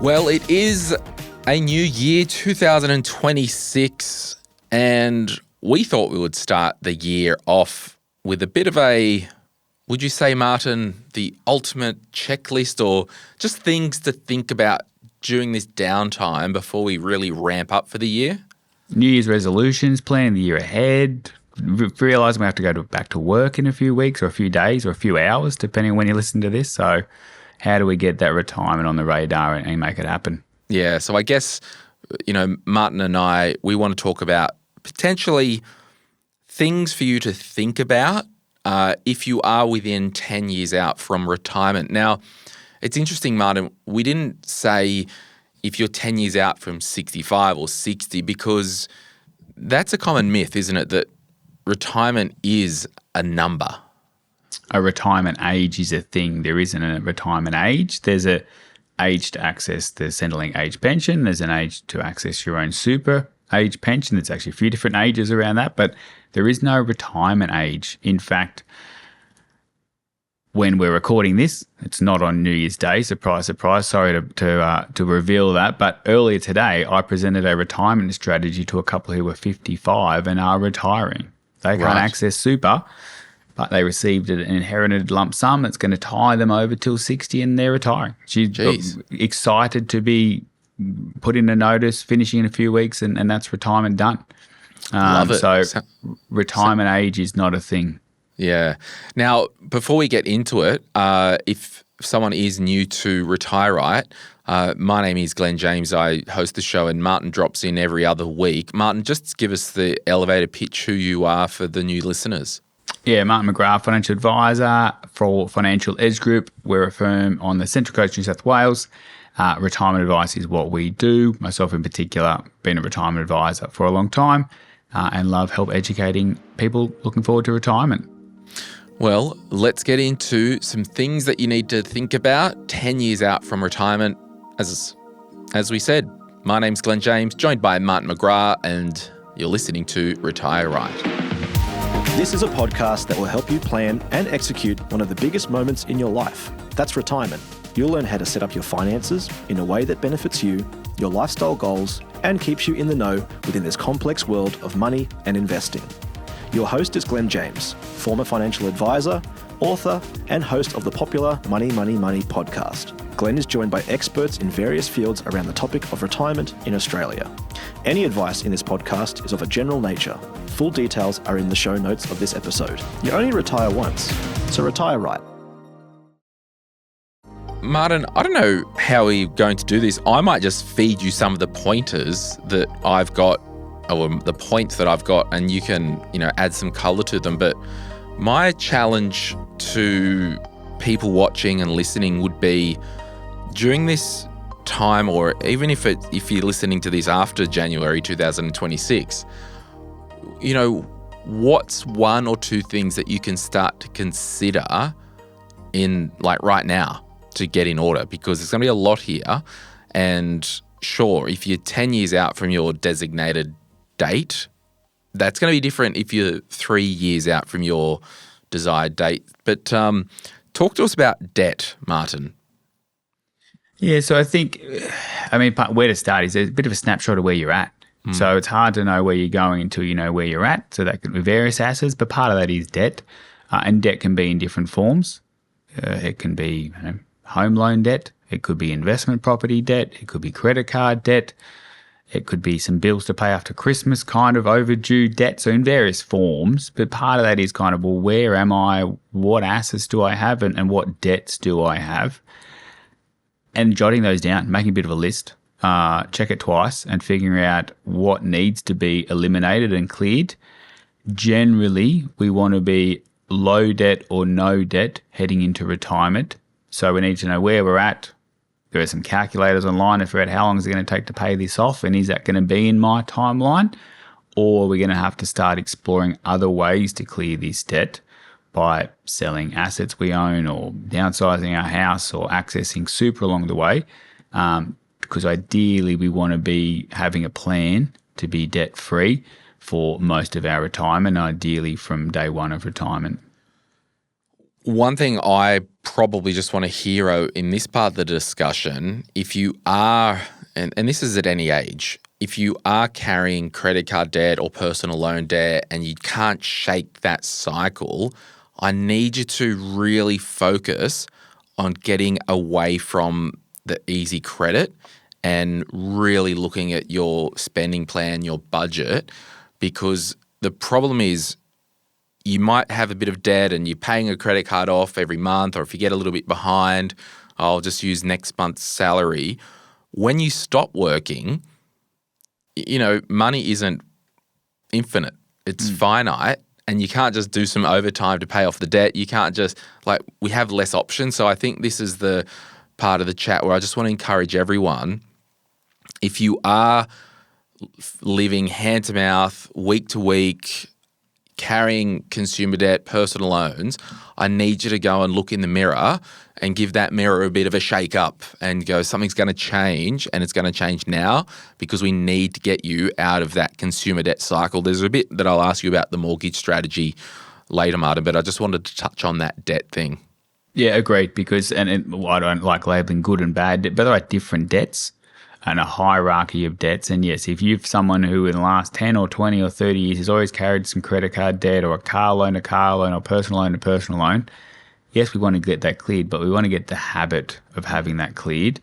Well, it is a new year, 2026, and we thought we would start the year off with a bit of a, would you say, Martin, the ultimate checklist or just things to think about during this downtime before we really ramp up for the year? New Year's resolutions, planning the year ahead, realising we have to go back to work in a few weeks or a few days or a few hours, depending on when you listen to this. So how do we get that retirement on the radar and make it happen? Yeah, so I guess, Martin and I, we want to talk about potentially things for you to think about if you are within 10 years out from retirement. Now, it's interesting, Martin, we didn't say if you're 10 years out from 65 or 60 because that's a common myth, isn't it, that retirement is a number? A retirement age is a thing. There isn't a retirement age. There's a age to access the centrelink age pension. There's an age to access your own super age pension. There's actually a few different ages around that, but there is no retirement age. In fact, when we're recording this, it's not on New Year's Day. Surprise, surprise. Sorry to reveal that. But earlier today, I presented a retirement strategy to a couple who were 55 and are retiring. They can't access super, but they received an inherited lump sum that's going to tie them over till 60 and they're retiring. She's excited to be put in a notice, finishing in a few weeks, and that's retirement done. Love it. So retirement age is not a thing. Yeah. Now, before we get into it, if someone is new to Retire Right, my name is Glen James. I host the show and Martin drops in every other week. Martin, just give us the elevator pitch who you are for the new listeners. Yeah, Martin McGrath, financial advisor for Financial Edge Group. We're a firm on the Central Coast, New South Wales. Retirement advice is what we do. Myself in particular, been a retirement advisor for a long time and love help educating people looking forward to retirement. Well, let's get into some things that you need to think about 10 years out from retirement. As we said, my name's Glen James, joined by Martin McGrath, and you're listening to Retire Right. This is a podcast that will help you plan and execute one of the biggest moments in your life. That's retirement. You'll learn how to set up your finances in a way that benefits you, your lifestyle goals, and keeps you in the know within this complex world of money and investing. Your host is Glen James, former financial advisor, author, and host of the popular Money, Money, Money podcast. Glen is joined by experts in various fields around the topic of retirement in Australia. Any advice in this podcast is of a general nature. Full details are in the show notes of this episode. You only retire once, so retire right. Martin, I don't know how we're going to do this. I might just feed you some of the pointers that I've got, or the points that I've got, and you can, add some colour to them. But my challenge to people watching and listening would be during this time, or even if you're listening to this after January 2026, what's one or two things that you can start to consider in right now to get in order? Because there's going to be a lot here. And sure, if you're 10 years out from your designated date, that's going to be different if you're 3 years out from your desired date. But talk to us about debt, Martin. Yeah, so I think, where to start is a bit of a snapshot of where you're at. So it's hard to know where you're going until you know where you're at. So that could be various assets, but part of that is debt. And debt can be in different forms. It can be home loan debt. It could be investment property debt. It could be credit card debt. It could be some bills to pay after Christmas, kind of overdue debt. So in various forms, but part of that is kind of, well, where am I? What assets do I have? And what debts do I have? And jotting those down, making a bit of a list, check it twice and figuring out what needs to be eliminated and cleared. Generally, we want to be low debt or no debt heading into retirement. So we need to know where we're at. There are some calculators online to figure out how long is it going to take to pay this off, and is that going to be in my timeline? Or are we going to have to start exploring other ways to clear this debt by selling assets we own or downsizing our house or accessing super along the way? Because ideally we want to be having a plan to be debt-free for most of our retirement, ideally from day one of retirement. One thing I probably just want to hero in this part of the discussion, if you are, and this is at any age, if you are carrying credit card debt or personal loan debt and you can't shake that cycle, I need you to really focus on getting away from the easy credit and really looking at your spending plan, your budget, because the problem is you might have a bit of debt and you're paying a credit card off every month, or if you get a little bit behind, I'll just use next month's salary. When you stop working, money isn't infinite. It's finite, and you can't just do some overtime to pay off the debt. You can't just, we have less options. So I think this is the part of the chat where I just want to encourage everyone, if you are living hand to mouth, week to week, carrying consumer debt, personal loans, I need you to go and look in the mirror and give that mirror a bit of a shake up and go, something's going to change, and it's going to change now because we need to get you out of that consumer debt cycle. There's a bit that I'll ask you about the mortgage strategy later, Martin, but I just wanted to touch on that debt thing. Yeah, agreed, because I don't like labeling good and bad debt, but there are different debts and a hierarchy of debts. And yes, if you've someone who in the last 10 or 20 or 30 years has always carried some credit card debt, or a car loan, or personal loan, yes, we want to get that cleared, but we want to get the habit of having that cleared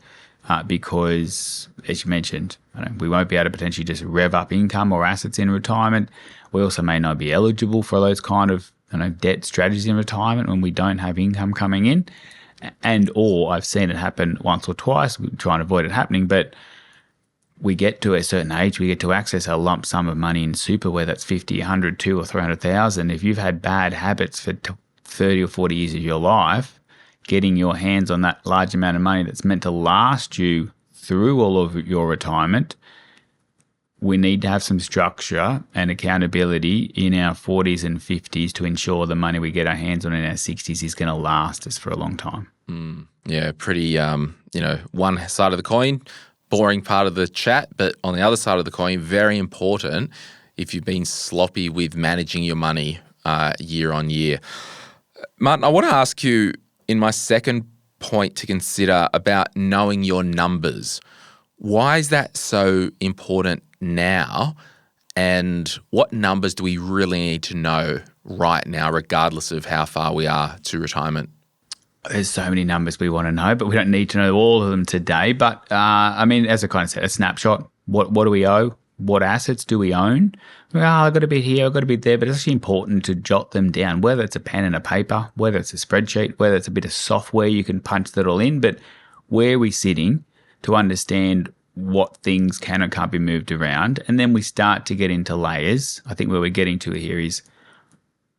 because, as you mentioned, we won't be able to potentially just rev up income or assets in retirement. We also may not be eligible for those kind of debt strategies in retirement when we don't have income coming in. Or I've seen it happen once or twice. We try and avoid it happening, but we get to a certain age, we get to access a lump sum of money in super, whether that's 50, 100, 2 or 300,000. If you've had bad habits for 30 or 40 years of your life, getting your hands on that large amount of money that's meant to last you through all of your retirement, we need to have some structure and accountability in our 40s and 50s to ensure the money we get our hands on in our 60s is going to last us for a long time. Yeah, pretty, one side of the coin, boring part of the chat, but on the other side of the coin, very important if you've been sloppy with managing your money year on year. Martin, I want to ask you in my second point to consider about knowing your numbers. Why is that so important now, and what numbers do we really need to know right now, regardless of how far we are to retirement? There's so many numbers we want to know, but we don't need to know all of them today. But as I kind of said, a snapshot. What do we owe? What assets do we own? I've got a bit here, I've got a bit there, but it's actually important to jot them down, whether it's a pen and a paper, whether it's a spreadsheet, whether it's a bit of software you can punch that all in. But where are we sitting to understand what things can or can't be moved around? And then we start to get into layers. I think where we're getting to here is,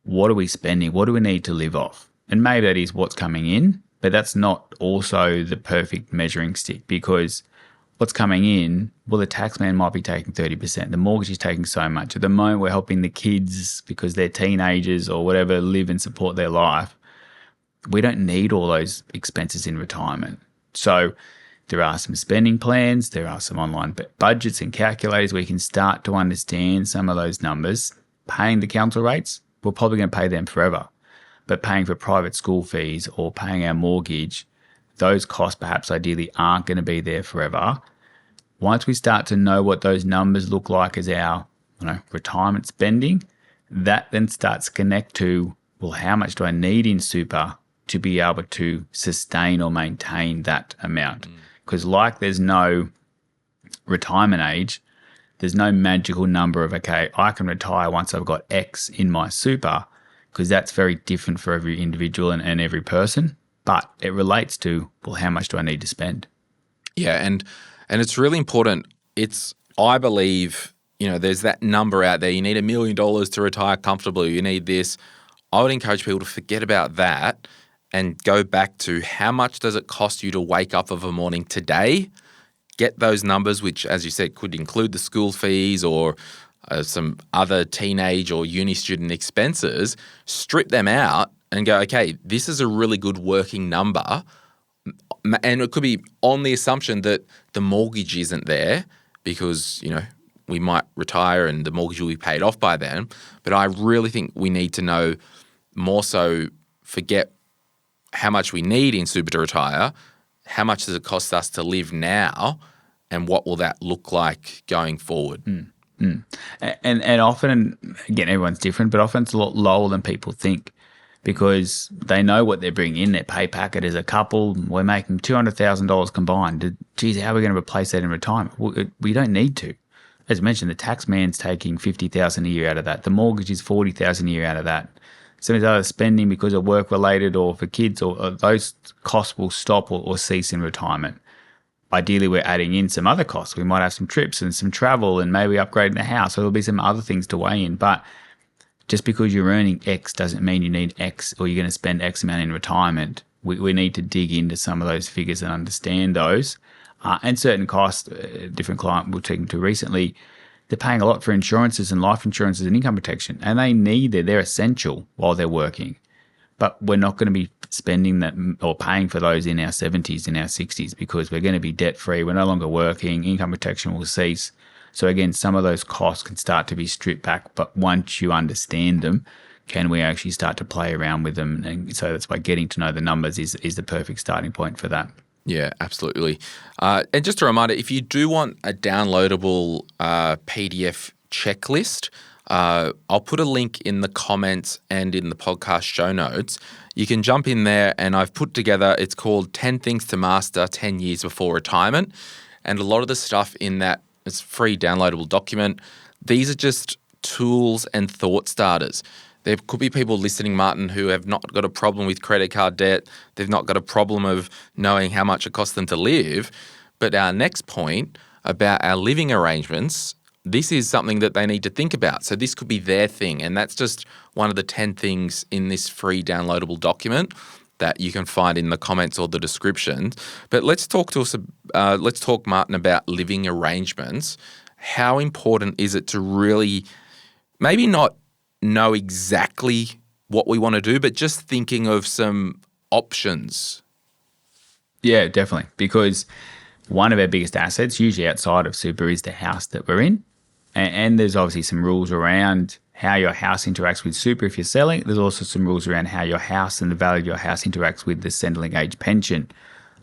what are we spending? What do we need to live off? And maybe that is what's coming in, but that's not also the perfect measuring stick, because what's coming in, well, the tax man might be taking 30%. The mortgage is taking so much. At the moment, we're helping the kids because they're teenagers or whatever live and support their life. We don't need all those expenses in retirement. So there are some spending plans. There are some online budgets and calculators where you can start to understand some of those numbers. Paying the council rates, we're probably going to pay them forever. But paying for private school fees or paying our mortgage, those costs perhaps ideally aren't going to be there forever. Once we start to know what those numbers look like as our retirement spending, that then starts to connect to, well, how much do I need in super to be able to sustain or maintain that amount? Because there's no retirement age, there's no magical number of, okay, I can retire once I've got X in my super, because that's very different for every individual and every person. But it relates to, well, how much do I need to spend? Yeah, and it's really important. I believe, there's that number out there. You need $1 million to retire comfortably. You need this. I would encourage people to forget about that and go back to, how much does it cost you to wake up of a morning today? Get those numbers, which, as you said, could include the school fees or some other teenage or uni student expenses, strip them out and go, okay, this is a really good working number. And it could be on the assumption that the mortgage isn't there because, we might retire and the mortgage will be paid off by then. But I really think we need to know more so, forget how much we need in super to retire, how much does it cost us to live now, and what will that look like going forward? And often, again, everyone's different, but often it's a lot lower than people think because they know what they're bringing in. Their pay packet as a couple, we're making $200,000 combined. Geez, how are we going to replace that in retirement? Well, we don't need to. As I mentioned, the tax man's taking $50,000 a year out of that. The mortgage is $40,000 a year out of that. Some of the other spending because of work-related or for kids, or those costs will stop or cease in retirement. Ideally, we're adding in some other costs. We might have some trips and some travel and maybe upgrading the house. So there'll be some other things to weigh in. But just because you're earning X doesn't mean you need X or you're going to spend X amount in retirement. We need to dig into some of those figures and understand those. And certain costs, a different client we're talking to recently, they're paying a lot for insurances and life insurances and income protection. And they need it. They're essential while they're working. But we're not going to be spending that or paying for those in our 70s, in our 60s, because we're going to be debt-free. We're no longer working. Income protection will cease. So again, some of those costs can start to be stripped back. But once you understand them, can we actually start to play around with them? And so that's why getting to know the numbers is the perfect starting point for that. Yeah, absolutely. And just a reminder, if you do want a downloadable PDF checklist, I'll put a link in the comments and in the podcast show notes. You can jump in there and I've put together, it's called 10 Things to Master 10 Years Before Retirement. And a lot of the stuff in that, it's a free downloadable document. These are just tools and thought starters. There could be people listening, Martin, who have not got a problem with credit card debt. They've not got a problem of knowing how much it costs them to live. But our next point about our living arrangements, this is something that they need to think about. So this could be their thing. And that's just one of the 10 things in this free downloadable document that you can find in the comments or the description. But let's talk, Martin, about living arrangements. How important is it to really maybe not know exactly what we want to do, but just thinking of some options? Yeah, definitely. Because one of our biggest assets, usually outside of super, is the house that we're in. And there's obviously some rules around how your house interacts with super if you're selling. There's also some rules around how your house and the value of your house interacts with the Centrelink age pension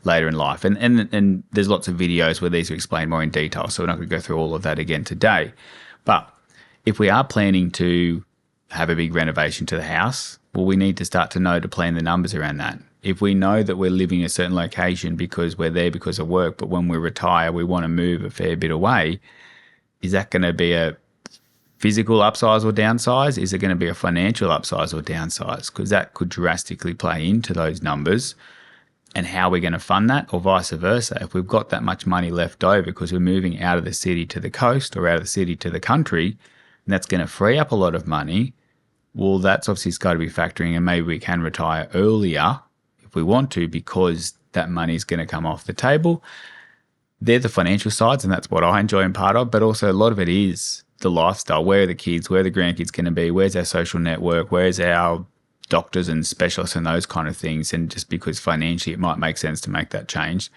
later in life. And there's lots of videos where these are explained more in detail, so we're not going to go through all of that again today. But if we are planning to have a big renovation to the house, well, we need to start to know to plan the numbers around that. If we know that we're living in a certain location because we're there because of work, but when we retire, we want to move a fair bit away, is that going to be a physical upsize or downsize? Is it going to be a financial upsize or downsize? Because that could drastically play into those numbers and how we're going to fund that, or vice versa. If we've got that much money left over because we're moving out of the city to the coast or out of the city to the country, and that's going to free up a lot of money, well, that's obviously got to be factoring, and maybe we can retire earlier if we want to because that money is going to come off the table. They're the financial sides, and that's what I enjoy and part of, but also a lot of it is the lifestyle. Where are the kids? Where are the grandkids going to be? Where's our social network? Where's our doctors and specialists and those kind of things? And just because financially it might make sense to make that change.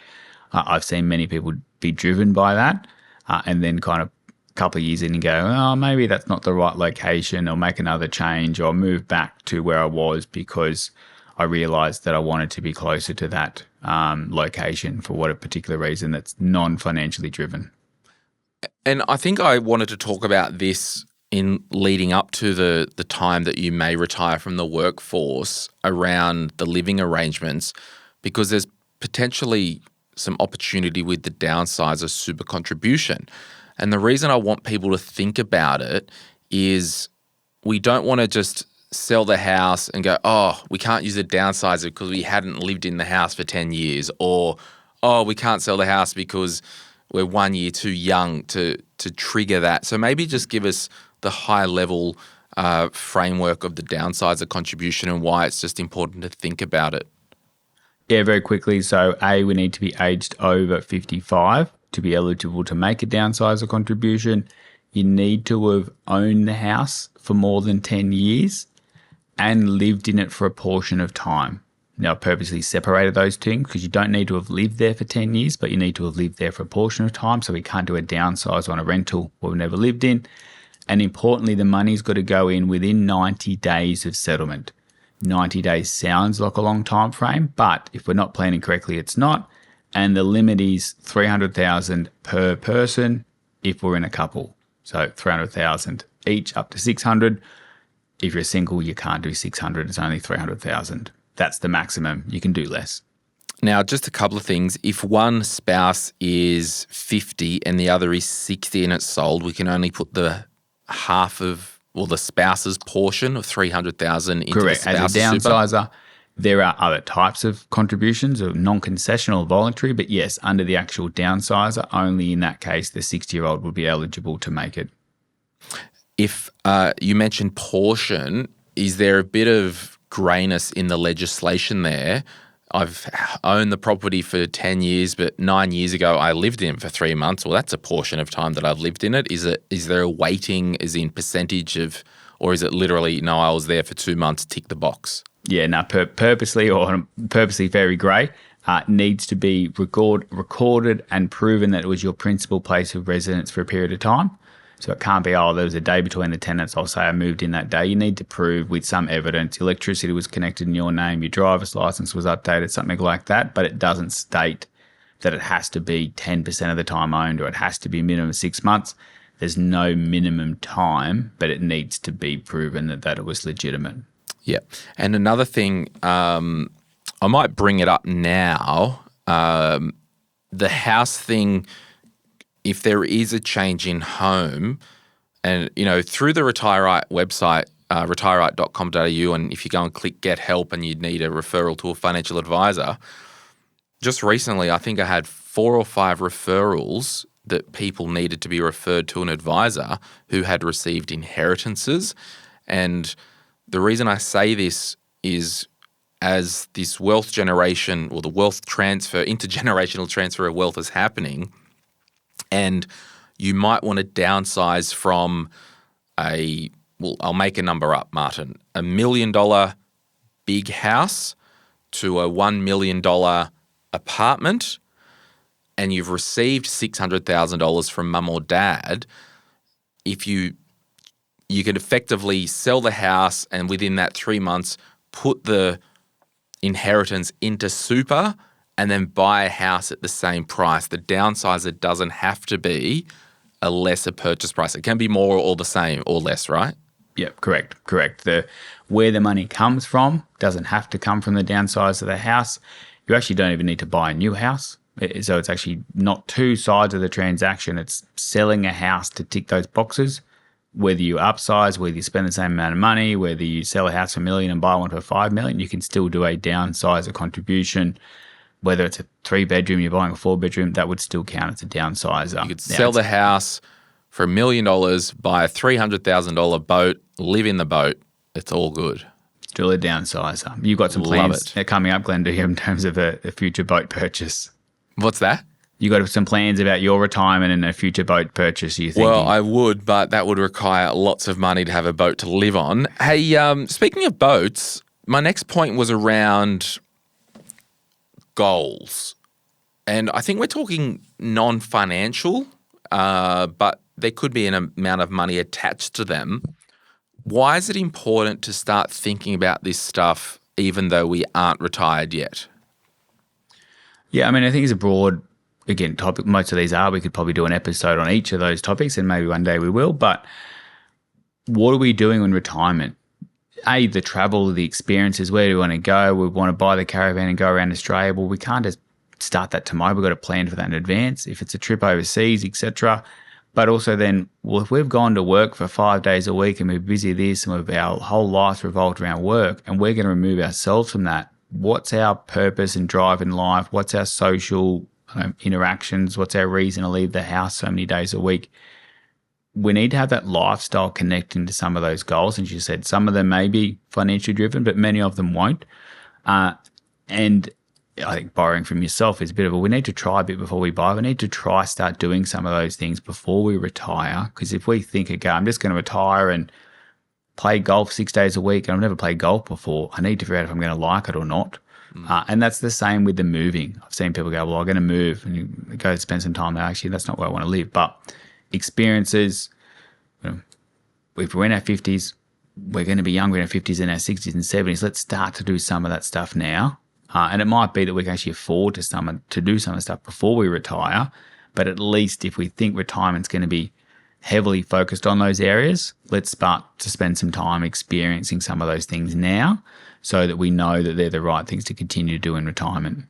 I've seen many people be driven by that and then kind of a couple of years in and go, oh, maybe that's not the right location, or make another change or move back to where I was because I realized that I wanted to be closer to that location for what a particular reason that's non-financially driven. And I think I wanted to talk about this in leading up to the time that you may retire from the workforce around the living arrangements, because there's potentially some opportunity with the downsize of super contribution. And the reason I want people to think about it is we don't want to just sell the house and go, oh, we can't use a downsizer because we hadn't lived in the house for 10 years, or, oh, we can't sell the house because we're 1 year too young to trigger that. So maybe just give us the high level framework of the downsizer contribution and why it's just important to think about it. Yeah, very quickly. So we need to be aged over 55 to be eligible to make a downsizer contribution. You need to have owned the house for more than 10 years and lived in it for a portion of time. Now, I purposely separated those two because you don't need to have lived there for 10 years, but you need to have lived there for a portion of time. So we can't do a downsize on a rental we've never lived in. And importantly, the money's got to go in within 90 days of settlement. 90 days sounds like a long time frame, but if we're not planning correctly, it's not. And the limit is 300,000 per person if we're in a couple. So 300,000 each up to 600. If you're single, you can't do 600. It's only 300,000. That's the maximum. You can do less. Now, just a couple of things. If one spouse is 50 and the other is 60 and it's sold, we can only put the the spouse's portion of 300,000 into Correct. the spouse's As a super. downsizer, there are other types of contributions, of non-concessional, voluntary, but yes, under the actual downsizer, only in that case, the 60-year-old would be eligible to make it. If you mentioned portion, is there a bit of greyness in the legislation there? I've owned the property for 10 years, but 9 years ago I lived in it for 3 months. Well, that's a portion of time that I've lived in it. Is there a weighting as in percentage of, or is it literally, no, I was there for 2 months, tick the box? Yeah, no, purposely very grey. Needs to be recorded and proven that it was your principal place of residence for a period of time. So it can't be, there was a day between the tenants. I'll say I moved in that day. You need to prove with some evidence electricity was connected in your name, your driver's license was updated, something like that. But it doesn't state that it has to be 10% of the time owned or it has to be minimum 6 months. There's no minimum time, but it needs to be proven that it was legitimate. Yeah. And another thing, I might bring it up now, the house thing. If there is a change in home and, through the RetireRight website, retireright.com.au, and if you go and click Get Help and you'd need a referral to a financial advisor, just recently I think I had 4 or 5 referrals that people needed to be referred to an advisor who had received inheritances. And the reason I say this is as this wealth generation or the wealth transfer, intergenerational transfer of wealth is happening, and you might want to downsize from I'll make a number up, Martin, $1 million big house to a $1 million apartment, and you've received $600,000 from mum or dad. If you could effectively sell the house and within that 3 months put the inheritance into super and then buy a house at the same price. The downsizer doesn't have to be a lesser purchase price. It can be more or the same or less, right? Yep, correct. Where the money comes from doesn't have to come from the downsize of the house. You actually don't even need to buy a new house. So it's actually not two sides of the transaction. It's selling a house to tick those boxes. Whether you upsize, whether you spend the same amount of money, whether you sell a house for $1 million and buy one for $5 million, you can still do a downsizer contribution. Whether it's a 3-bedroom, you're buying a 4-bedroom, that would still count as a downsizer. You could sell the house for $1 million, buy a $300,000 boat, live in the boat. It's all good. Still a downsizer. You've got some plans coming up, Glen, do you, in terms of a future boat purchase? What's that? You got some plans about your retirement and a future boat purchase, you think? Well, I would, but that would require lots of money to have a boat to live on. Hey, speaking of boats, my next point was around goals. And I think we're talking non-financial, but there could be an amount of money attached to them. Why is it important to start thinking about this stuff even though we aren't retired yet? Yeah, I think it's a broad, again, topic. Most of these are. We could probably do an episode on each of those topics and maybe one day we will. But what are we doing in retirement? The travel, the experiences, where do we want to go? We want to buy the caravan and go around Australia. Well, we can't just start that tomorrow. We've got to plan for that in advance. If it's a trip overseas, etc. But also then, if we've gone to work for 5 days a week and we're busy this and our whole life's revolved around work and we're going to remove ourselves from that, what's our purpose and drive in life? What's our social interactions? What's our reason to leave the house so many days a week? We need to have that lifestyle connecting to some of those goals. And she said some of them may be financially driven, but many of them won't. And I think borrowing from yourself is a bit of we need to try a bit before we buy. We need to start doing some of those things before we retire. Because if we think, okay, I'm just going to retire and play golf 6 days a week, and I've never played golf before, I need to figure out if I'm going to like it or not. And that's the same with the moving. I've seen people go, well, I'm going to move, and you go spend some time there. Actually, that's not where I want to live. But experiences, if we're in our 50s, we're going to be younger in our 50s and our 60s and 70s. Let's start to do some of that stuff now. And it might be that we can actually afford to do some of the stuff before we retire. But at least if we think retirement's going to be heavily focused on those areas, let's start to spend some time experiencing some of those things now so that we know that they're the right things to continue to do in retirement.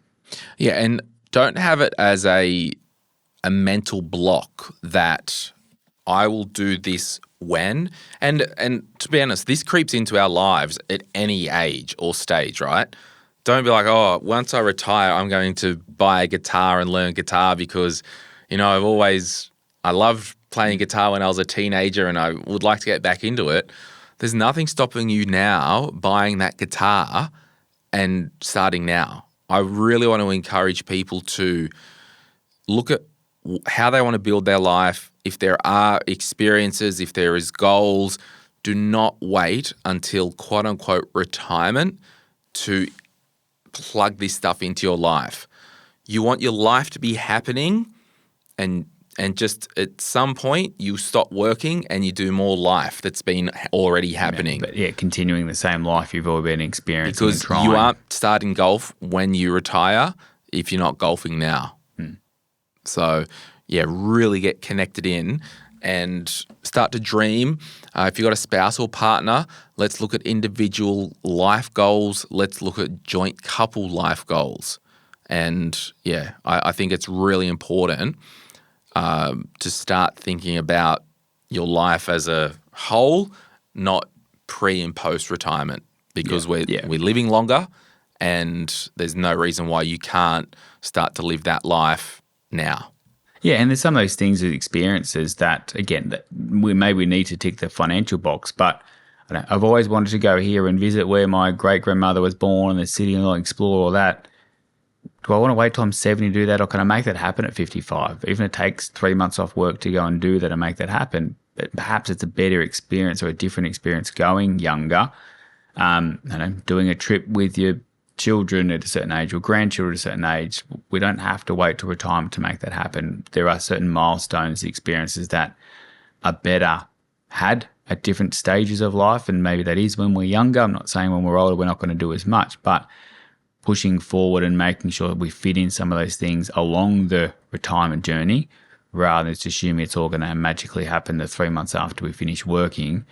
Yeah, and don't have it as a mental block that I will do this when. And to be honest, this creeps into our lives at any age or stage, right? Don't be like, oh, once I retire, I'm going to buy a guitar and learn guitar because, I loved playing guitar when I was a teenager and I would like to get back into it. There's nothing stopping you now buying that guitar and starting now. I really want to encourage people to look at how they want to build their life. If there are experiences, if there is goals, do not wait until quote unquote retirement to plug this stuff into your life. You want your life to be happening and just at some point you stop working and you do more life that's been already happening. Continuing the same life you've already been experiencing. Because you aren't starting golf when you retire if you're not golfing now. So, really get connected in and start to dream. If you've got a spouse or partner, let's look at individual life goals. Let's look at joint couple life goals. And, I think it's really important to start thinking about your life as a whole, not pre and post retirement, because we're living longer, and there's no reason why you can't start to live that life now. Yeah, and there's some of those things with experiences that, again, that we maybe need to tick the financial box, but I've always wanted to go here and visit where my great-grandmother was born in the city and explore all that. Do I want to wait till I'm 70 to do that, or can I make that happen at 55? Even if it takes 3 months off work to go and do that and make that happen, but perhaps it's a better experience or a different experience going younger, doing a trip with your children at a certain age or grandchildren at a certain age. We don't have to wait till retirement to make that happen. There are certain milestones, experiences that are better had at different stages of life, and maybe that is when we're younger. I'm not saying when we're older we're not going to do as much, but pushing forward and making sure that we fit in some of those things along the retirement journey rather than just assuming it's all going to magically happen the 3 months after we finish working.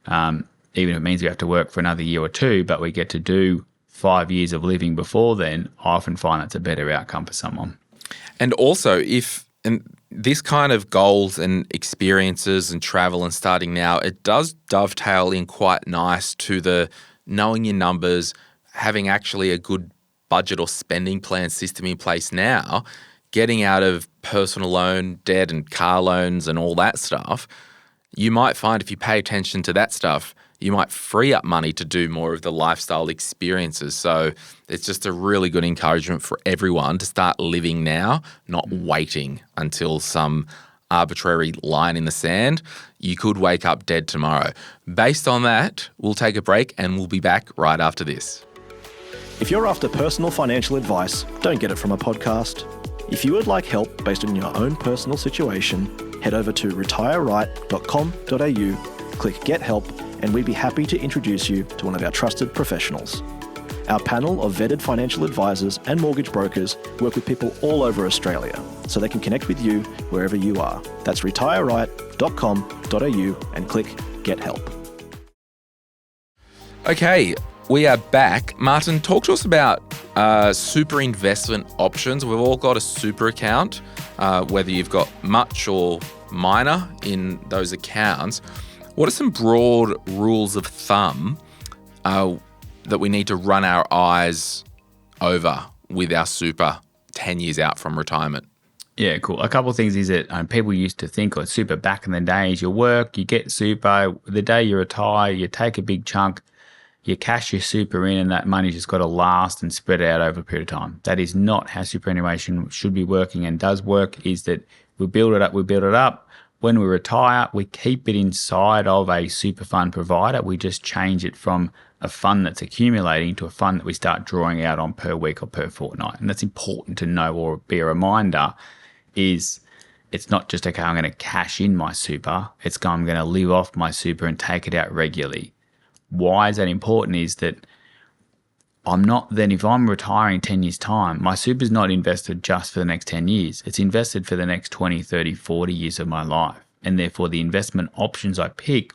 Even if it means we have to work for another year or two, but we get to do 5 years of living before then, I often find that's a better outcome for someone. And also, and this kind of goals and experiences and travel and starting now, it does dovetail in quite nice to the knowing your numbers, having actually a good budget or spending plan system in place now, getting out of personal loan debt and car loans and all that stuff. You might find if you pay attention to that stuff, you might free up money to do more of the lifestyle experiences. So it's just a really good encouragement for everyone to start living now, not waiting until some arbitrary line in the sand. You could wake up dead tomorrow. Based on that, we'll take a break and we'll be back right after this. If you're after personal financial advice, don't get it from a podcast. If you would like help based on your own personal situation, head over to retireright.com.au, click Get Help, and we'd be happy to introduce you to one of our trusted professionals. Our panel of vetted financial advisors and mortgage brokers work with people all over Australia, so they can connect with you wherever you are. That's retireright.com.au and click Get Help. Okay, we are back. Martin, talk to us about super investment options. We've all got a super account, whether you've got much or minor in those accounts. What are some broad rules of thumb that we need to run our eyes over with our super 10 years out from retirement? Yeah, cool. A couple of things is that people used to think of super back in the days. You work, you get super. The day you retire, you take a big chunk, you cash your super in, and that money's just got to last and spread out over a period of time. That is not how superannuation should be working and does work, is that we build it up. When we retire, we keep it inside of a super fund provider. We just change it from a fund that's accumulating to a fund that we start drawing out on per week or per fortnight. And that's important to know or be a reminder is it's not just, okay, I'm going to cash in my super. It's I'm going to live off my super and take it out regularly. why is that important is that I'm not then, if I'm retiring 10 years' time, my super's not invested just for the next 10 years. It's invested for the next 20, 30, 40 years of my life. And therefore, the investment options I pick,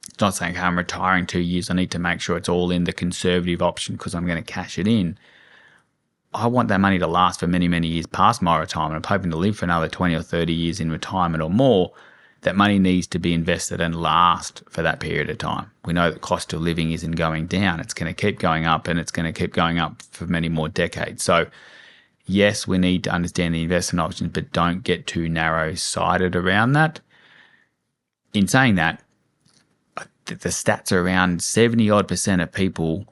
it's not saying, hey, I'm retiring 2 years, I need to make sure it's all in the conservative option because I'm going to cash it in. I want that money to last for many, many years past my retirement. I'm hoping to live for another 20 or 30 years in retirement or more. That money needs to be invested and last for that period of time. We know that cost of living isn't going down. It's going to keep going up, and it's going to keep going up for many more decades. So yes, we need to understand the investment options, but don't get too narrow-sighted around that. In saying that, the stats are around 70-odd% of people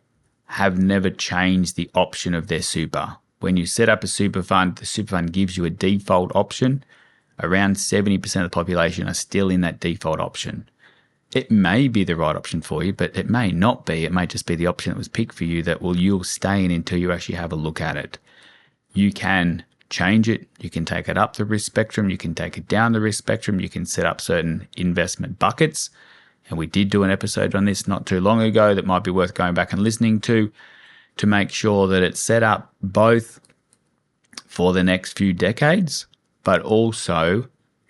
have never changed the option of their super. When you set up a super fund, the super fund gives you a default option. Around 70% of the population are still in that default option. It may be the right option for you, but it may not be. It may just be the option that was picked for you that you'll stay in until you actually have a look at it. You can change it. You can take it up the risk spectrum. You can take it down the risk spectrum. You can set up certain investment buckets. And we did do an episode on this not too long ago that might be worth going back and listening to make sure that it's set up both for the next few decades, but also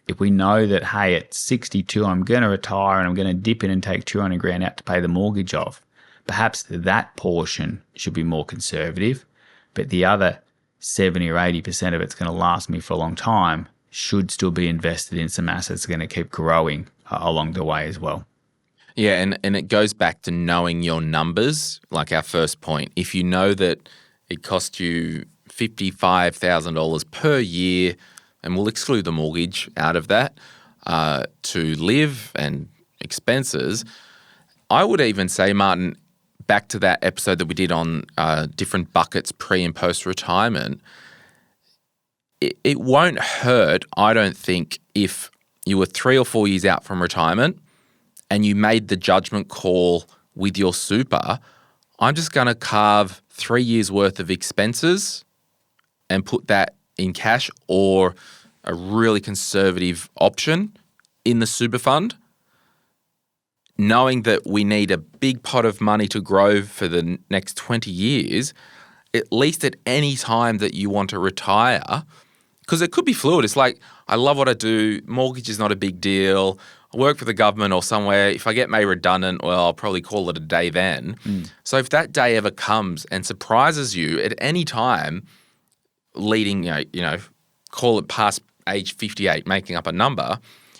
if we know that, hey, at 62, I'm going to retire and I'm going to dip in and take 200 grand out to pay the mortgage off, perhaps that portion should be more conservative, but the other 70 or 80% of it's going to last me for a long time should still be invested in some assets that are going to keep growing along the way as well. Yeah, and it goes back to knowing your numbers, like our first point. If you know that it costs you $55,000 per year, and we'll exclude the mortgage out of that, to live and expenses, I would even say, Martin, back to that episode that we did on different buckets pre- and post-retirement, it won't hurt, I don't think, if you were 3 or 4 years out from retirement and you made the judgment call with your super, I'm just going to carve 3 years worth of expenses and put that in cash or a really conservative option in the super fund, knowing that we need a big pot of money to grow for the next 20 years, at least at any time that you want to retire, because it could be fluid. It's like, I love what I do. Mortgage is not a big deal. I work for the government or somewhere. If I get made redundant, well, I'll probably call it a day then. So if that day ever comes and surprises you at any time, leading, call it past age 58, making up a number,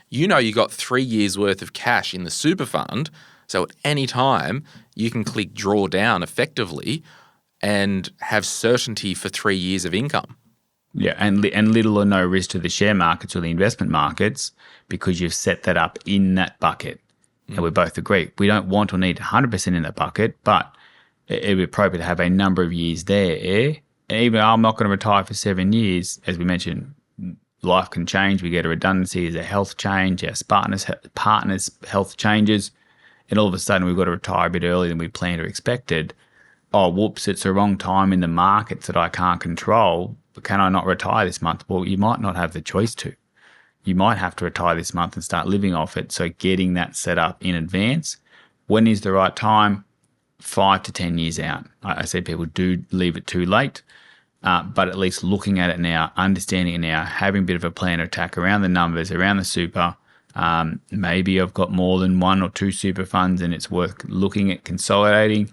you got 3 years worth of cash in the super fund. So at any time, you can click draw down effectively and have certainty for 3 years of income. Yeah, and little or no risk to the share markets or the investment markets because you've set that up in that bucket. And we both agree. We don't want or need 100% in that bucket, but it would be appropriate to have a number of years there. And even I'm not going to retire for 7 years, as we mentioned, life can change. We get a redundancy, there's a health change, our partner's health changes, and all of a sudden we've got to retire a bit earlier than we planned or expected. Oh, whoops, it's the wrong time in the markets that I can't control. But can I not retire this month? Well, you might not have the choice to. You might have to retire this month and start living off it. So getting that set up in advance. When is the right time? 5 to 10 years out. I say people do leave it too late, but at least looking at it now, understanding it now, having a bit of a plan of attack around the numbers, around the super. Maybe I've got more than 1 or 2 super funds and it's worth looking at consolidating.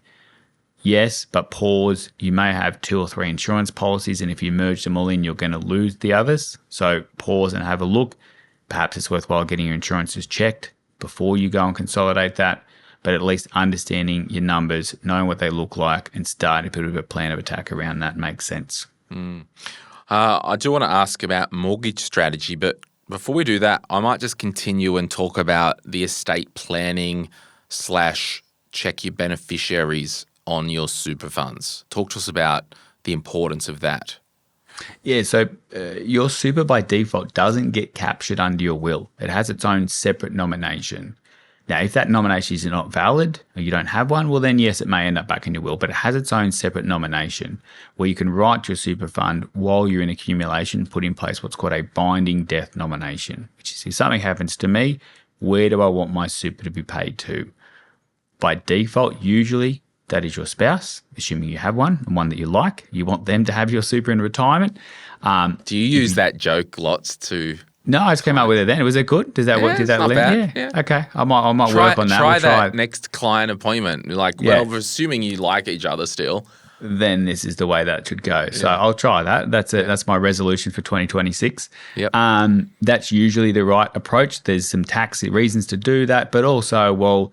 Yes, but pause. You may have 2 or 3 insurance policies, and if you merge them all in, you're going to lose the others. So pause and have a look. Perhaps it's worthwhile getting your insurances checked before you go and consolidate that, but at least understanding your numbers, knowing what they look like, and starting to put a plan of attack around that makes sense. I do want to ask about mortgage strategy, but before we do that, I might just continue and talk about the estate planning / check your beneficiaries on your super funds. Talk to us about the importance of that. Yeah, so your super by default doesn't get captured under your will. It has its own separate nomination. Now, if that nomination is not valid or you don't have one, well then yes, it may end up back in your will, but it has its own separate nomination where you can write to your super fund while you're in accumulation, put in place what's called a binding death nomination, which is if something happens to me, where do I want my super to be paid to? By default, usually that is your spouse, assuming you have one and one that you like. You want them to have your super in retirement. Do you use that joke lots to? No, I just came up with it then. Was it good? Did that Yeah, Did that it's not land? bad. Yeah. Okay. I might work on that. Try We'll that next client appointment. Like, Yeah. well, assuming you like each other still. Then this is the way that should go. So I'll try that. That's it. That's my resolution for 2026. Yep. That's usually the right approach. There's some tax reasons to do that, but also, well,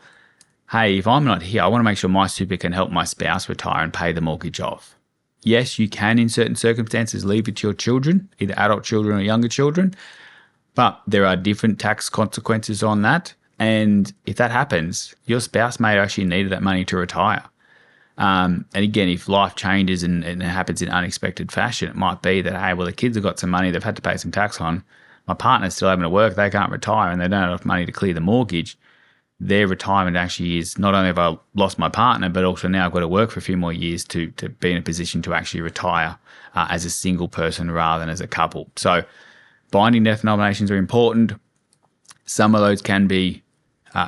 hey, if I'm not here, I want to make sure my super can help my spouse retire and pay the mortgage off. Yes, you can in certain circumstances leave it to your children, either adult children or younger children, but there are different tax consequences on that. And if that happens, your spouse may actually need that money to retire. And again, if life changes and it happens in unexpected fashion, it might be that, hey, well, the kids have got some money they've had to pay some tax on. My partner's still having to work. They can't retire and they don't have enough money to clear the mortgage. Their retirement actually is not only have I lost my partner, but also now I've got to work for a few more years to be in a position to actually retire as a single person rather than as a couple. So binding death nominations are important. Some of those can be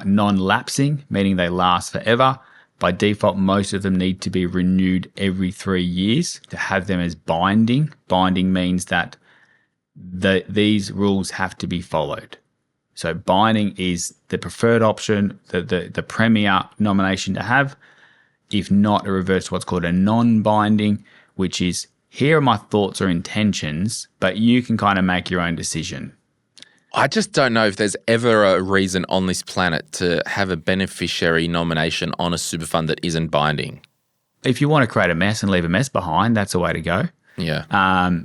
non-lapsing, meaning they last forever. By default, most of them need to be renewed every 3 years to have them as binding. Binding means that these rules have to be followed. So binding is the preferred option, the premier nomination to have. If not, it reverts to what's called a non-binding, which is, here are my thoughts or intentions, but you can kind of make your own decision. I just don't know if there's ever a reason on this planet to have a beneficiary nomination on a super fund that isn't binding. If you want to create a mess and leave a mess behind, that's the way to go. Yeah.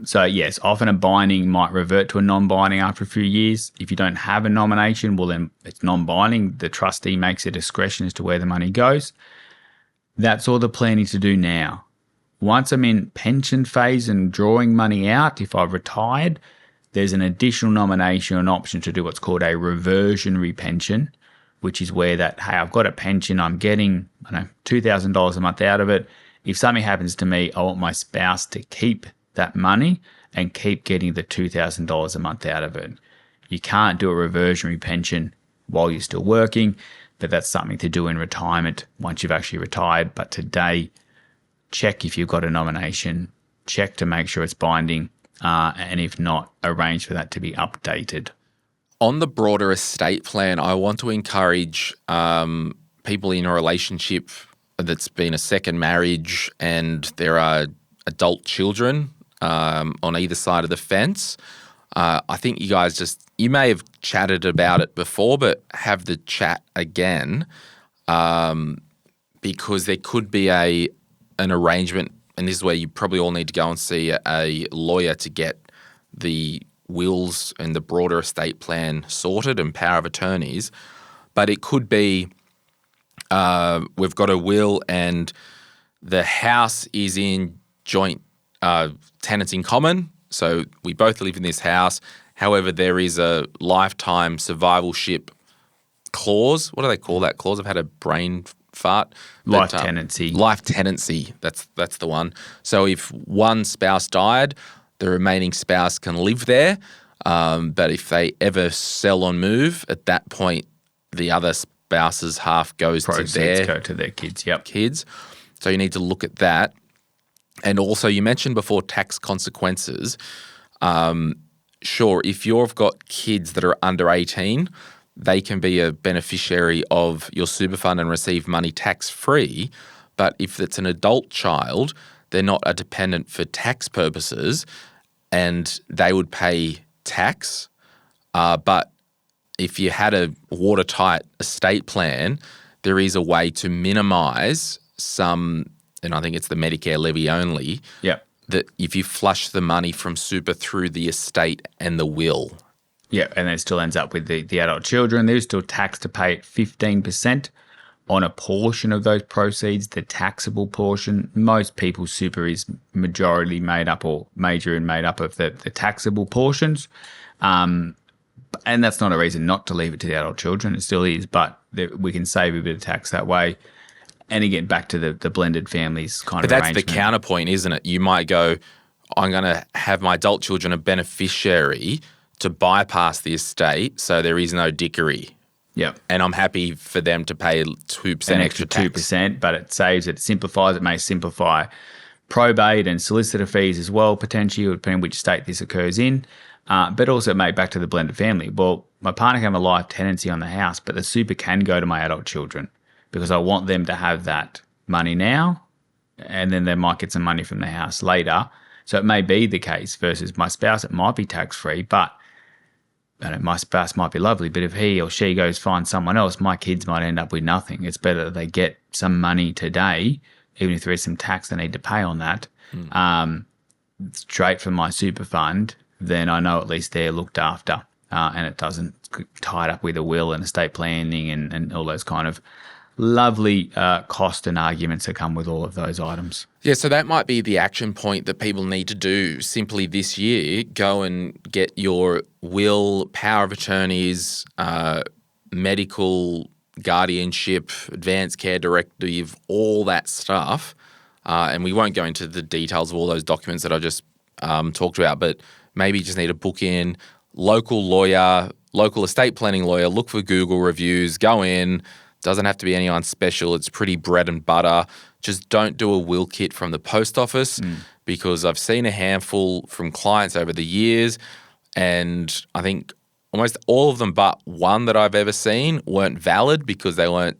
So yes, often a binding might revert to a non-binding after a few years. If you don't have a nomination, well then it's non-binding. The trustee makes a discretion as to where the money goes. That's all the planning to do now. Once I'm in pension phase and drawing money out, if I've retired, there's an additional nomination or an option to do what's called a reversionary pension, which is where that, hey, I've got a pension, I'm getting, $2,000 a month out of it. If something happens to me, I want my spouse to keep that money and keep getting the $2,000 a month out of it. You can't do a reversionary pension while you're still working, but that's something to do in retirement once you've actually retired. But today, check if you've got a nomination, check to make sure it's binding, and if not, arrange for that to be updated. On the broader estate plan, I want to encourage people in a relationship that's been a second marriage and there are adult children on either side of the fence. I think you guys you may have chatted about it before, but have the chat again because there could be an arrangement, and this is where you probably all need to go and see a lawyer to get the wills and the broader estate plan sorted and power of attorneys. But it could be we've got a will and the house is in joint tenants in common. So we both live in this house. However, there is a lifetime survivalship clause. What do they call that clause? I've had a brain fart. Life tenancy. Life tenancy. That's the one. So if one spouse died, the remaining spouse can live there. But if they ever sell or move, at that point, the other spouse's half goes to their kids. Yep. Kids. So you need to look at that. And also, you mentioned before tax consequences. Sure, if you've got kids that are under 18, they can be a beneficiary of your super fund and receive money tax-free. But if it's an adult child, they're not a dependent for tax purposes and they would pay tax. But if you had a watertight estate plan, there is a way to minimise some, and I think it's the Medicare levy only, that if you flush the money from super through the estate and the will. Yeah, and then it still ends up with the adult children. There's still tax to pay at 15% on a portion of those proceeds, the taxable portion. Most people's super is majority made up or major and made up of the taxable portions. And that's not a reason not to leave it to the adult children. It still is, but we can save a bit of tax that way. And again, back to the blended families kind of arrangement. But that's the counterpoint, isn't it? You might go, I'm going to have my adult children a beneficiary to bypass the estate so there is no dickery. Yep. And I'm happy for them to pay 2% An extra extra tax. 2%, but it saves it, simplifies it, may simplify probate and solicitor fees as well, potentially, depending on which state this occurs in. But also, mate, back to the blended family. Well, my partner can have a life tenancy on the house, but the super can go to my adult children because I want them to have that money now, and then they might get some money from the house later. So it may be the case versus my spouse, it might be tax-free, but my spouse might be lovely, but if he or she goes find someone else, my kids might end up with nothing. It's better that they get some money today, even if there is some tax they need to pay on that, straight from my super fund, then I know at least they're looked after and it doesn't tie it up with a will and estate planning and all those kind of lovely cost and arguments that come with all of those items. Yeah, so that might be the action point that people need to do simply this year. Go and get your will, power of attorneys, medical guardianship, advanced care directive, all that stuff. And we won't go into the details of all those documents that I just talked about, but maybe you just need to book in local lawyer, local estate planning lawyer, look for Google reviews, go in. Doesn't have to be anyone special. It's pretty bread and butter. Just don't do a will kit from the post office because I've seen a handful from clients over the years, and I think almost all of them but one that I've ever seen weren't valid because they weren't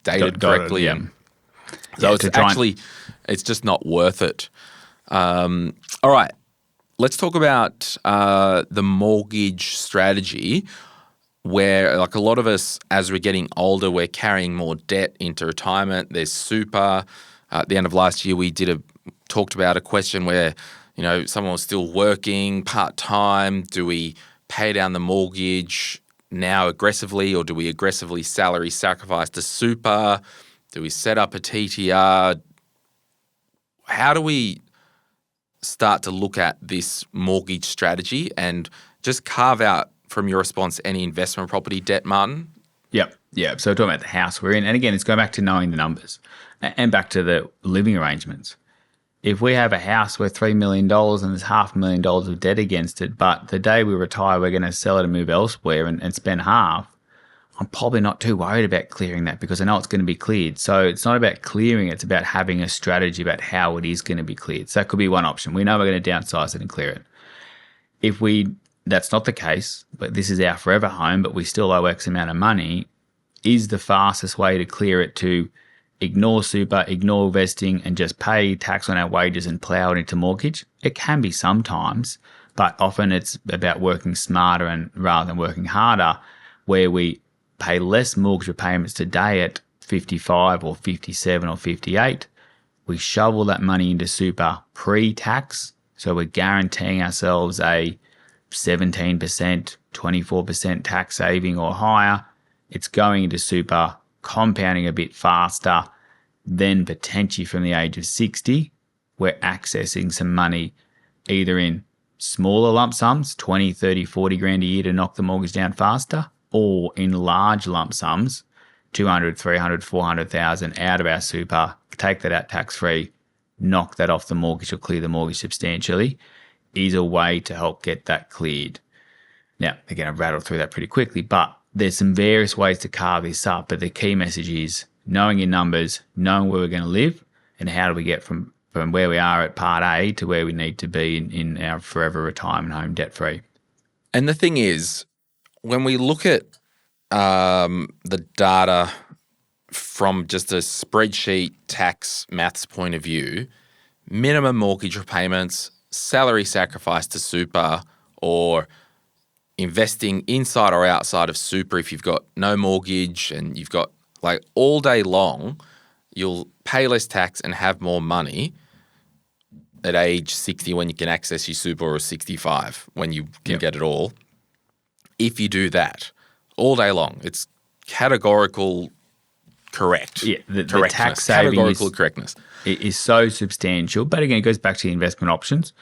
dated correctly. Yeah. So it's just not worth it. All right, let's talk about the mortgage strategy, where like a lot of us, as we're getting older, we're carrying more debt into retirement. There's super. At the end of last year, we talked about a question where, someone was still working part-time. Do we pay down the mortgage now aggressively, or do we aggressively salary sacrifice to super? Do we set up a TTR? How do we start to look at this mortgage strategy and just carve out from your response any investment property debt, Martin? Yep. So we're talking about the house we're in. And again, it's going back to knowing the numbers and back to the living arrangements. If we have a house worth $3 million and there's $500,000 of debt against it, but the day we retire, we're going to sell it and move elsewhere and spend half, I'm probably not too worried about clearing that because I know it's going to be cleared. So it's not about clearing, it's about having a strategy about how it is going to be cleared. So that could be one option. We know we're going to downsize it and clear it. That's not the case, but this is our forever home, but we still owe X amount of money, is the fastest way to clear it to ignore super, ignore vesting, and just pay tax on our wages and plow it into mortgage? It can be sometimes, but often it's about working smarter and rather than working harder, where we pay less mortgage repayments today at 55 or 57 or 58. We shovel that money into super pre-tax, so we're guaranteeing ourselves a 17%, 24% tax saving or higher. It's going into super, compounding a bit faster. Then potentially from the age of 60, we're accessing some money either in smaller lump sums, 20, 30, 40 grand a year to knock the mortgage down faster, or in large lump sums, 200, 300, 400,000 out of our super, take that out tax-free, knock that off the mortgage or clear the mortgage substantially, is a way to help get that cleared. Now, again, I've rattled through that pretty quickly, but there's some various ways to carve this up, but the key message is knowing your numbers, knowing where we're going to live, and how do we get from where we are at part A to where we need to be in our forever retirement home debt-free. And the thing is, when we look at the data from just a spreadsheet tax maths point of view, minimum mortgage repayments, salary sacrifice to super, or investing inside or outside of super if you've got no mortgage and you've got all day long, you'll pay less tax and have more money at age 60 when you can access your super, or 65 when you can get it all. If you do that all day long, it's categorical correct. Yeah, the tax saving categorical correctness is so substantial. But again, it goes back to the investment options.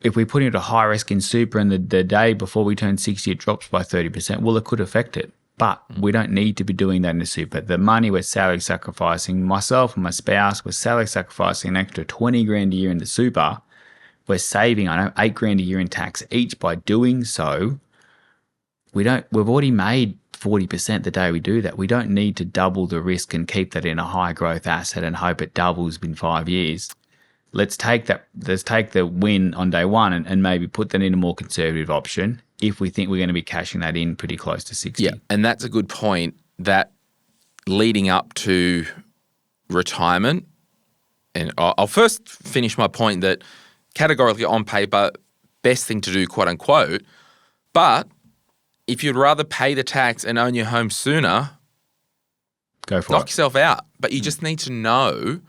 If we put it at high risk in super and the day before we turn 60, it drops by 30%, well, it could affect it. But we don't need to be doing that in the super. The money we're salary sacrificing, myself and my spouse, we're salary sacrificing an extra 20 grand a year in the super. We're saving, 8 grand a year in tax each by doing so. we've already made 40% the day we do that. We don't need to double the risk and keep that in a high growth asset and hope it doubles in 5 years. Let's take the win on day one and maybe put that in a more conservative option if we think we're going to be cashing that in pretty close to 60. Yeah, and that's a good point, that leading up to retirement, and I'll first finish my point that categorically on paper, best thing to do, quote unquote, but if you'd rather pay the tax and own your home sooner, go for knock it. yourself out. But you just need to know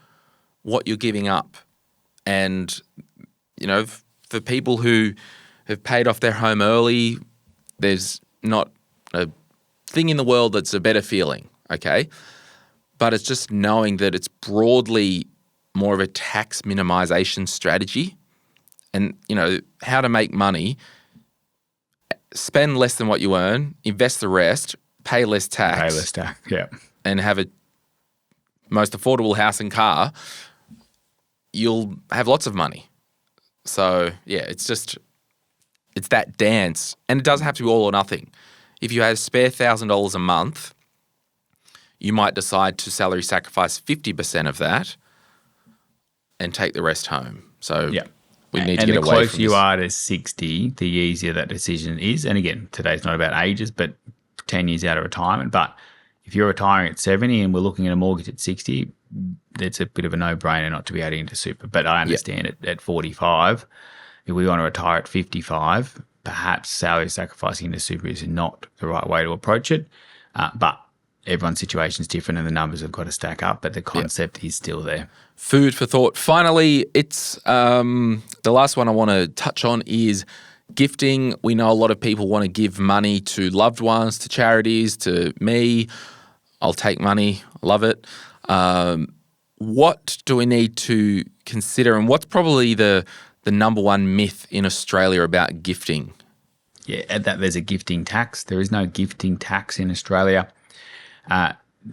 what you're giving up. And, you know, for people who have paid off their home early, there's not a thing in the world that's a better feeling, okay? But it's just knowing that it's broadly more of a tax minimization strategy. And, you know, how to make money, spend less than what you earn, invest the rest, pay less tax. Yeah. And have a most affordable house and car, you'll have lots of money. So, yeah, it's that dance. And it doesn't have to be all or nothing. If you had a spare $1,000 a month, you might decide to salary sacrifice 50% of that and take the rest home. So, yeah. We need to and get away the from closer you this. are to 60, the easier that decision is. And again, today's not about ages, but 10 years out of retirement. But if you're retiring at 70 and we're looking at a mortgage at 60, it's a bit of a no-brainer not to be adding into super. But I understand it at 45. If we want to retire at 55, perhaps salary sacrificing into super is not the right way to approach it. But everyone's situation is different and the numbers have got to stack up. But the concept is still there. Food for thought. Finally, it's the last one I want to touch on is gifting. We know a lot of people want to give money to loved ones, to charities, to me. I'll take money. Love it. What do we need to consider, and what's probably the number one myth in Australia about gifting? Yeah, add that there's a gifting tax. There is no gifting tax in Australia.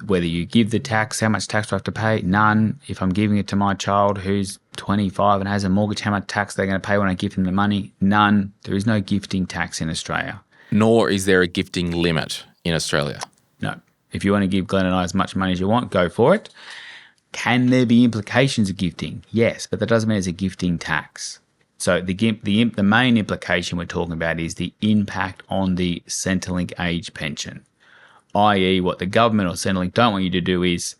Whether you give the tax, how much tax do I have to pay? None. If I'm giving it to my child who's 25 and has a mortgage, how much tax they're going to pay when I give them the money? None. There is no gifting tax in Australia. Nor is there a gifting limit in Australia. No. If you want to give Glen and I as much money as you want, go for it. Can there be implications of gifting? Yes, but that doesn't mean it's a gifting tax. So the main implication we're talking about is the impact on the centrelink age pension, i.e. what the government or Centrelink don't want you to do is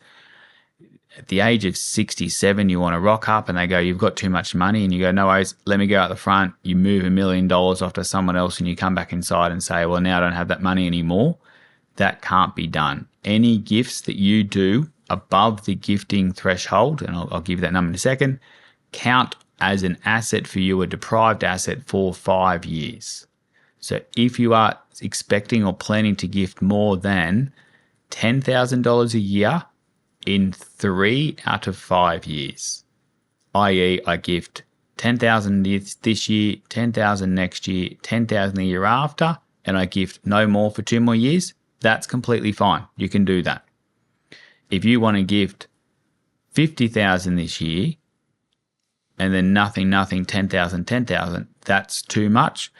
at the age of 67, you want to rock up and they go, you've got too much money, and you go, no worries, let me go out the front. You move $1 million off to someone else and you come back inside and say, well, now I don't have that money anymore. That can't be done. Any gifts that you do above the gifting threshold, and I'll give you that number in a second, count as an asset for you, a deprived asset for 5 years. So if you are expecting or planning to gift more than $10,000 a year in 3 out of 5 years, i.e. I gift $10,000 this year, $10,000 next year, $10,000 the year after, and I gift no more for 2 more years, that's completely fine. You can do that. If you want to gift $50,000 this year and then nothing, $10,000, that's too much.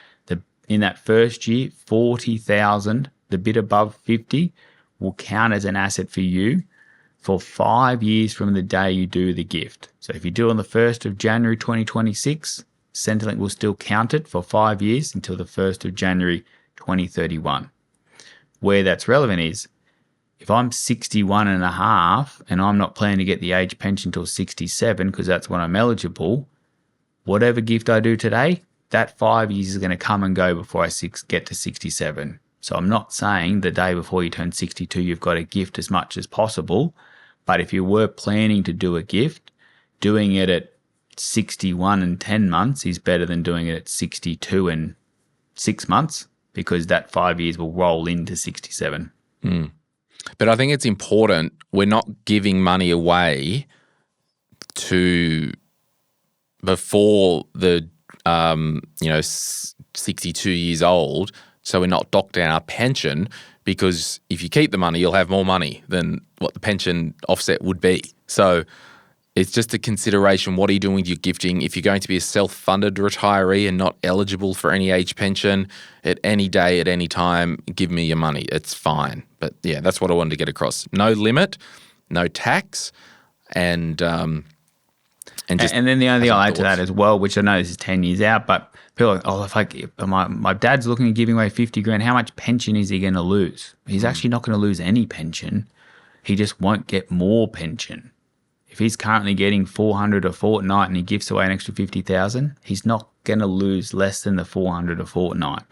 In that first year, $40,000, the bit above 50, will count as an asset for you for 5 years from the day you do the gift. So if you do it on the 1st of January 2026, Centrelink will still count it for 5 years until the 1st of January 2031. Where that's relevant is if I'm 61 and a half and I'm not planning to get the age pension till 67 because that's when I'm eligible, whatever gift I do today, that 5 years is going to come and go before I get to 67. So I'm not saying the day before you turn 62, you've got to gift as much as possible. But if you were planning to do a gift, doing it at 61 and 10 months is better than doing it at 62 and 6 months, because that 5 years will roll into 67. But I think it's important, we're not giving money away to before the 62 years old, so we're not docked down our pension, because if you keep the money, you'll have more money than what the pension offset would be. So It's just a consideration. What are you doing with your gifting? If you're going to be a self-funded retiree and not eligible for any age pension, at any day, at any time, give me your money. It's fine. But yeah, that's what I wanted to get across. No limit, no tax, and then the only thing I'll add to that as well, which I know this is 10 years out, but people are like, if my dad's looking at giving away 50 grand, how much pension is he going to lose? He's actually not going to lose any pension. He just won't get more pension. If he's currently getting 400 a fortnight and he gives away an extra 50,000, he's not going to lose less than the 400 a fortnight.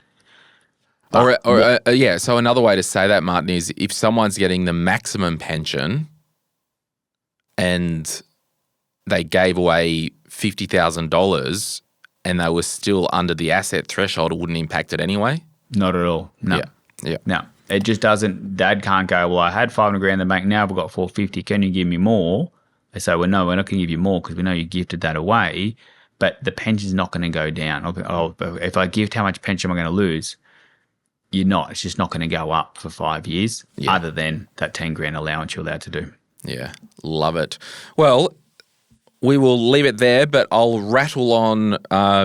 So another way to say that, Martin, is if someone's getting the maximum pension and they gave away $50,000 and they were still under the asset threshold, it wouldn't impact it anyway? Not at all. No. Yeah. No. It just doesn't. Dad can't go, well, I had 500 grand in the bank, now I've got 450. Can you give me more? They say, well, no, we're not going to give you more because we know you gifted that away, but the pension's not going to go down. If I gift, how much pension am I going to lose? You're not. It's just not going to go up for 5 years, other than that 10 grand allowance you're allowed to do. Yeah, love it. Well, we will leave it there, but I'll rattle on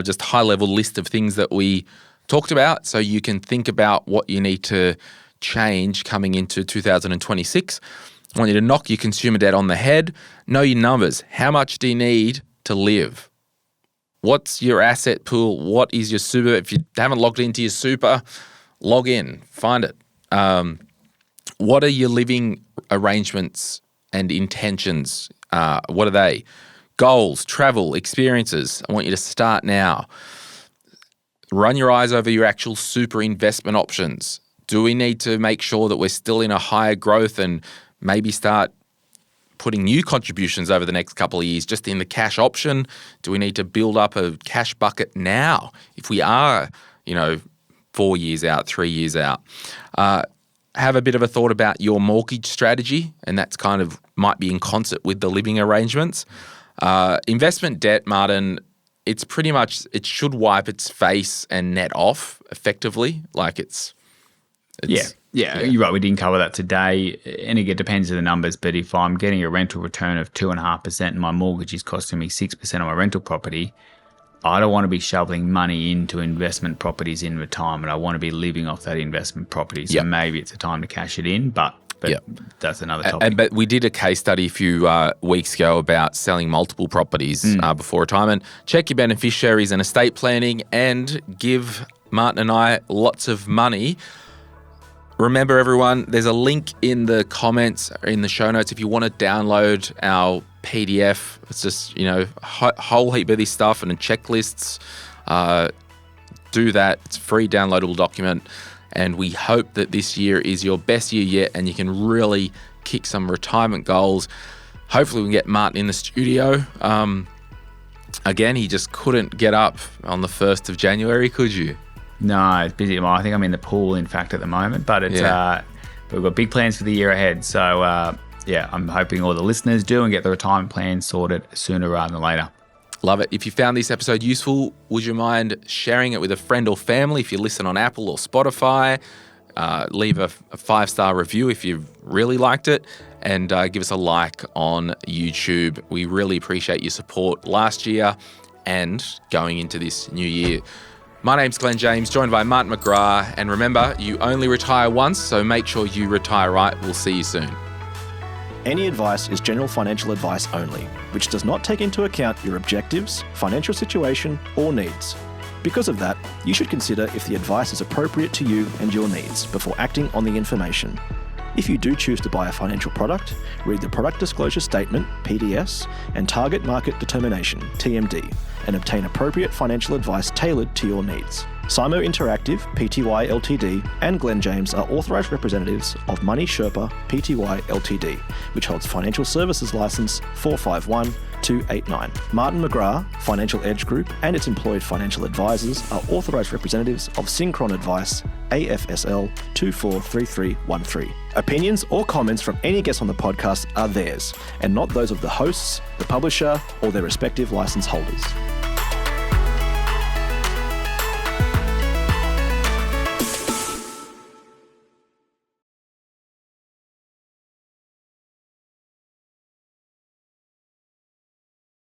just a high-level list of things that we talked about so you can think about what you need to change coming into 2026. I want you to knock your consumer debt on the head. Know your numbers. How much do you need to live? What's your asset pool? What is your super? If you haven't logged into your super, log in. Find it. What are your living arrangements and intentions? What are they? Goals, travel, experiences. I want you to start now. Run your eyes over your actual super investment options. Do we need to make sure that we're still in a higher growth and maybe start putting new contributions over the next couple of years just in the cash option? Do we need to build up a cash bucket now if we are, 4 years out, 3 years out? Have a bit of a thought about your mortgage strategy, and that's kind of might be in concert with the living arrangements. Investment debt, Martin, it's pretty much, it should wipe its face and net off effectively. Like it's Yeah, you're right. We didn't cover that today. And again, it depends on the numbers. But if I'm getting a rental return of 2.5% and my mortgage is costing me 6% on my rental property, I don't want to be shoveling money into investment properties in retirement. I want to be living off that investment property. So maybe it's a time to cash it in, but that's another topic. But we did a case study a few weeks ago about selling multiple properties before retirement. Check your beneficiaries and estate planning and give Martin and I lots of money. Remember, everyone, there's a link in the comments, in the show notes, if you want to download our PDF. It's just, a whole heap of this stuff and checklists. Do that. It's a free downloadable document. And we hope that this year is your best year yet and you can really kick some retirement goals. Hopefully we can get Martin in the studio. Again, he just couldn't get up on the 1st of January, could you? No, it's busy. I think I'm in the pool, in fact, at the moment. But it's we've got big plans for the year ahead. So, I'm hoping all the listeners do and get the retirement plan sorted sooner rather than later. Love it. If you found this episode useful, would you mind sharing it with a friend or family? If you listen on Apple or Spotify, leave a 5-star review if you really liked it, and give us a like on YouTube. We really appreciate your support last year and going into this new year. My name's Glen James, joined by Martin McGrath. And remember, you only retire once, so make sure you retire right. We'll see you soon. Any advice is general financial advice only, which does not take into account your objectives, financial situation, or needs. Because of that, you should consider if the advice is appropriate to you and your needs before acting on the information. If you do choose to buy a financial product, read the Product Disclosure Statement, PDS, and Target Market Determination, TMD, and obtain appropriate financial advice tailored to your needs. Simo Interactive, Pty Ltd, and Glen James are authorised representatives of Money Sherpa Pty Ltd, which holds Financial Services Licence 451289. Martin McGrath, Financial Edge Group, and its employed financial advisors are authorised representatives of Synchron Advice, AFSL 243313. Opinions or comments from any guest on the podcast are theirs, and not those of the hosts, the publisher, or their respective licence holders.